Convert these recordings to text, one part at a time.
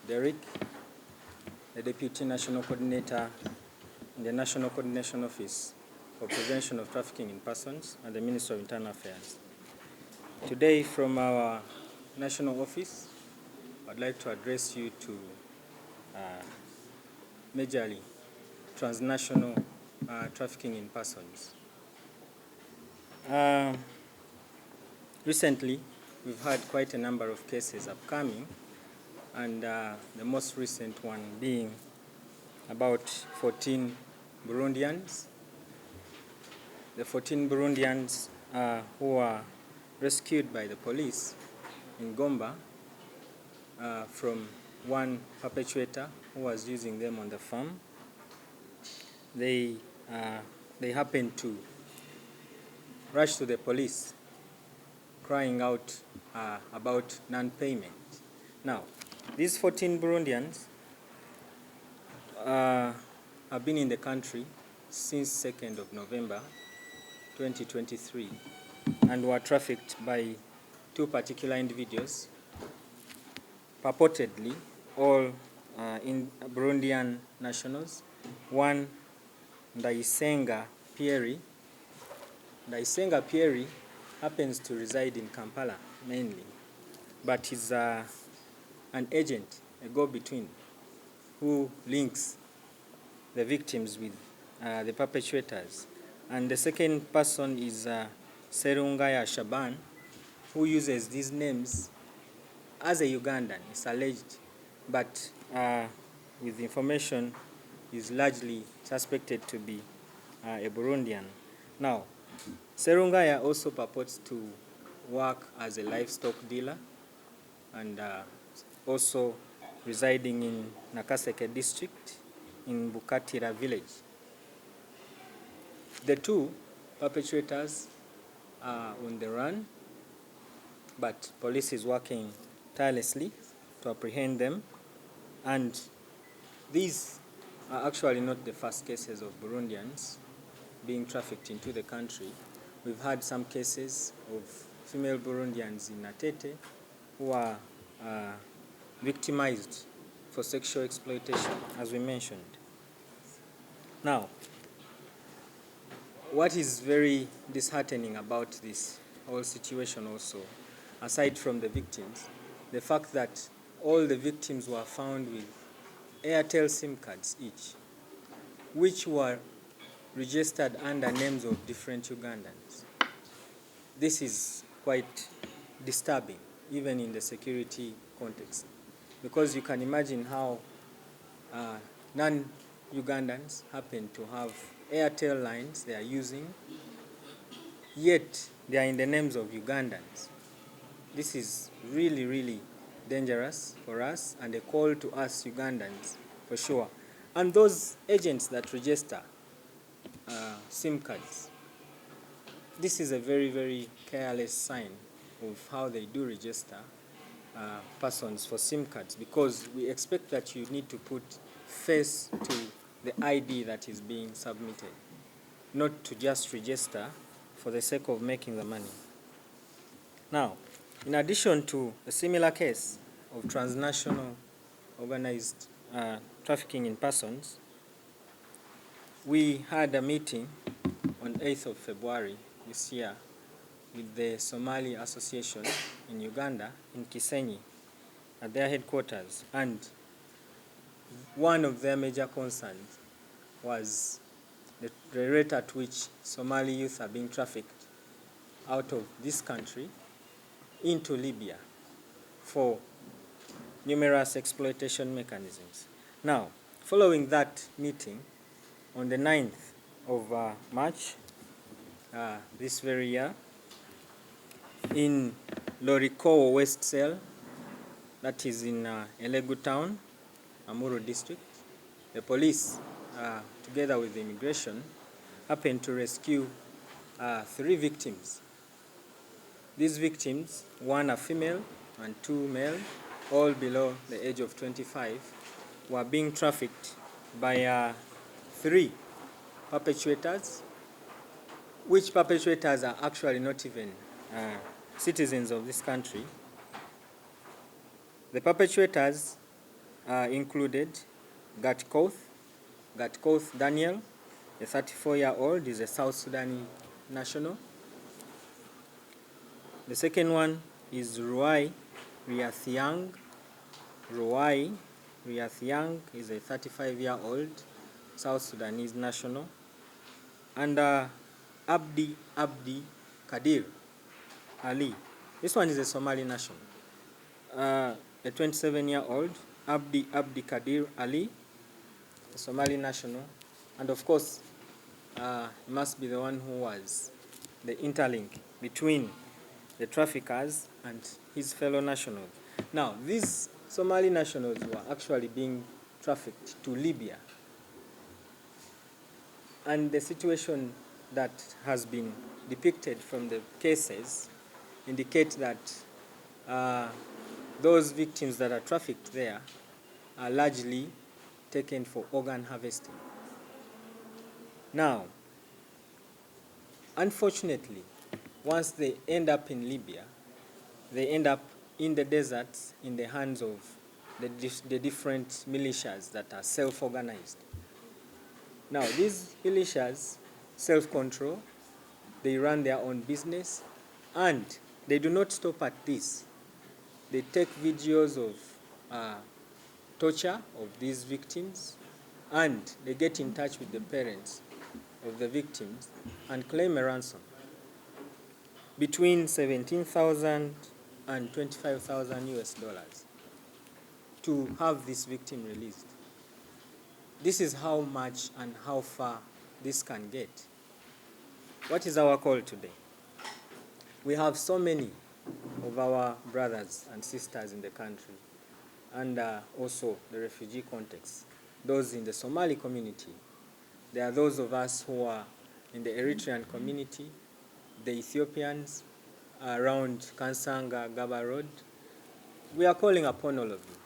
Derek, the Deputy National Coordinator in the National Coordination Office for Prevention of Trafficking in Persons at the Ministry of Internal Affairs. Today, from our national office, I'd like to address you to majorly transnational trafficking in persons. Recently, we've had quite a number of cases upcoming, and the most recent one being about 14 Burundians. The 14 Burundians who were rescued by the police in Gomba from one perpetrator who was using them on the farm. They happened to rush to the police crying out about non-payment. Now, these 14 Burundians have been in the country since 2nd of November 2023 and were trafficked by two particular individuals, purportedly all in Burundian nationals. One, Ndayisenga Pierre. Ndayisenga Pierre happens to reside in Kampala mainly, but is an agent, a go-between, who links the victims with the perpetrators. And the second person is Serungaya Shaban, who uses these names as a Ugandan, it's alleged, but with information is largely suspected to be a Burundian. Now, Serungaya also purports to work as a livestock dealer and also residing in Nakaseke district in Bukatira village. The two perpetrators are on the run, but police is working tirelessly to apprehend them. And these are actually not the first cases of Burundians being trafficked into the country. We've had some cases of female Burundians in Atete who are victimized for sexual exploitation, as we mentioned. Now, what is very disheartening about this whole situation also, aside from the victims, the fact that all the victims were found with Airtel SIM cards each, which were registered under names of different Ugandans. This is quite disturbing, even in the security context, because you can imagine how non-Ugandans happen to have Airtel lines they are using, yet they are in the names of Ugandans. This is really, really dangerous for us and a call to us Ugandans for sure. And those agents that register SIM cards, this is a very, very careless sign of how they do register persons for SIM cards, because we expect that you need to put face to the ID that is being submitted, not to just register for the sake of making the money. Now, in addition to a similar case of transnational organized trafficking in persons, we had a meeting on 8th of February this year with the Somali Association in Uganda, in Kisenyi, at their headquarters. And one of their major concerns was the rate at which Somali youth are being trafficked out of this country into Libya for numerous exploitation mechanisms. Now, following that meeting, on the 9th of March this very year, in Lorikowo West Cell, that is in Elegu Town, Amuru District, the police, together with the immigration, happened to rescue 3 victims. These victims, one a female and 2 male, all below the age of 25, were being trafficked by 3 perpetrators, which perpetrators are actually not even citizens of this country. The perpetrators included Gatkoth Daniel, a 34-year-old, is a South Sudanese national. The second one is Ruai Riathiang. Ruai Riathiang is a 35-year-old South Sudanese national. And Abdi Kadir Ali. This one is a Somali national. A 27-year-old Abdi Kadir Ali, a Somali national. And of course, he must be the one who was the interlink between the traffickers and his fellow nationals. Now, these Somali nationals were actually being trafficked to Libya. And the situation that has been depicted from the cases indicate that those victims that are trafficked there are largely taken for organ harvesting. Now, unfortunately, once they end up in Libya, they end up in the deserts in the hands of the different militias that are self-organized. Now, these militias self-control, they run their own business, and they do not stop at this. They take videos of torture of these victims, and they get in touch with the parents of the victims and claim a ransom between 17,000 and 25,000 US dollars to have this victim released. This is how much and how far this can get. What is our call today? We have so many of our brothers and sisters in the country, and also the refugee context, those in the Somali community. There are those of us who are in the Eritrean community, the Ethiopians around Kansanga, Gaba Road. We are calling upon all of you.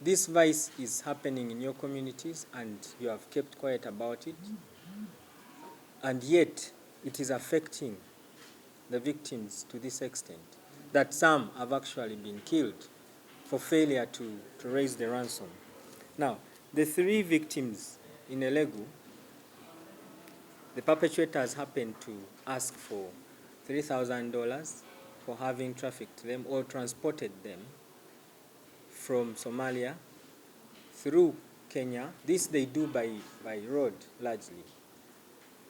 This vice is happening in your communities, and you have kept quiet about it, and yet it is affecting the victims to this extent that some have actually been killed for failure to raise the ransom. Now, the 3 victims in Elegu, the perpetrators happened to ask for $3,000 for having trafficked them or transported them from Somalia through Kenya. This they do by road largely.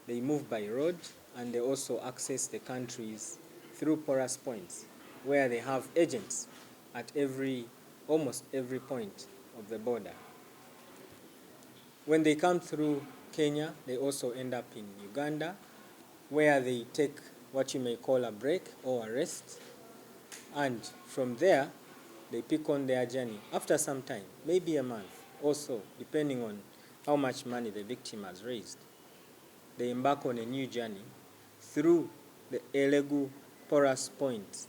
They move by road, and they also access the countries through porous points where they have agents at almost every point of the border. When they come through Kenya, they also end up in Uganda, where they take what you may call a break or a rest, and from there they pick on their journey after some time, maybe a month, also depending on how much money the victim has raised. They embark on a new journey through the Elegu porous points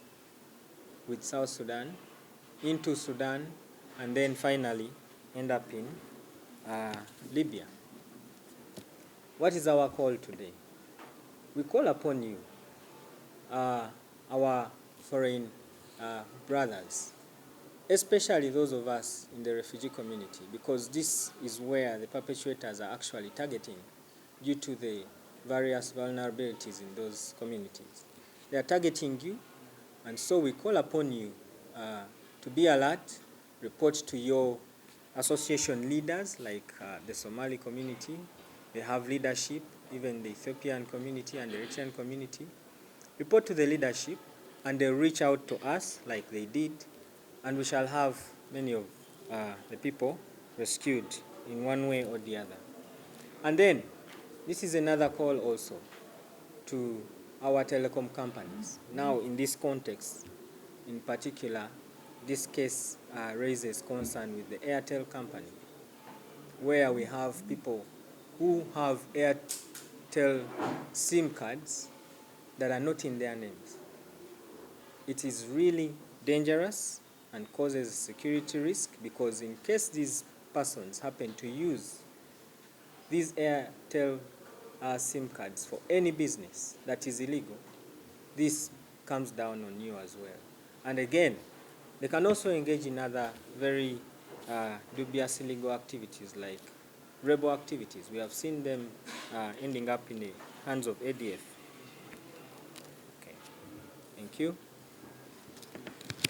with South Sudan, into Sudan, and then finally end up in Libya. What is our call today? We call upon you, our foreign brothers, especially those of us in the refugee community, because this is where the perpetrators are actually targeting due to the various vulnerabilities in those communities. They are targeting you, and so we call upon you to be alert, report to your association leaders, like the Somali community. They have leadership, even the Ethiopian community and the Eritrean community. Report to the leadership, and they'll reach out to us like they did, and we shall have many of the people rescued in one way or the other. And then, this is another call also to our telecom companies. Now, in this context, in particular, this case raises concern with the Airtel company, where we have people who have Airtel SIM cards that are not in their names. It is really dangerous and causes a security risk, because in case these persons happen to use these Airtel SIM cards for any business that is illegal, this comes down on you as well. And again, they can also engage in other very dubious illegal activities like rebel activities. We have seen them ending up in the hands of ADF. Okay. Thank you.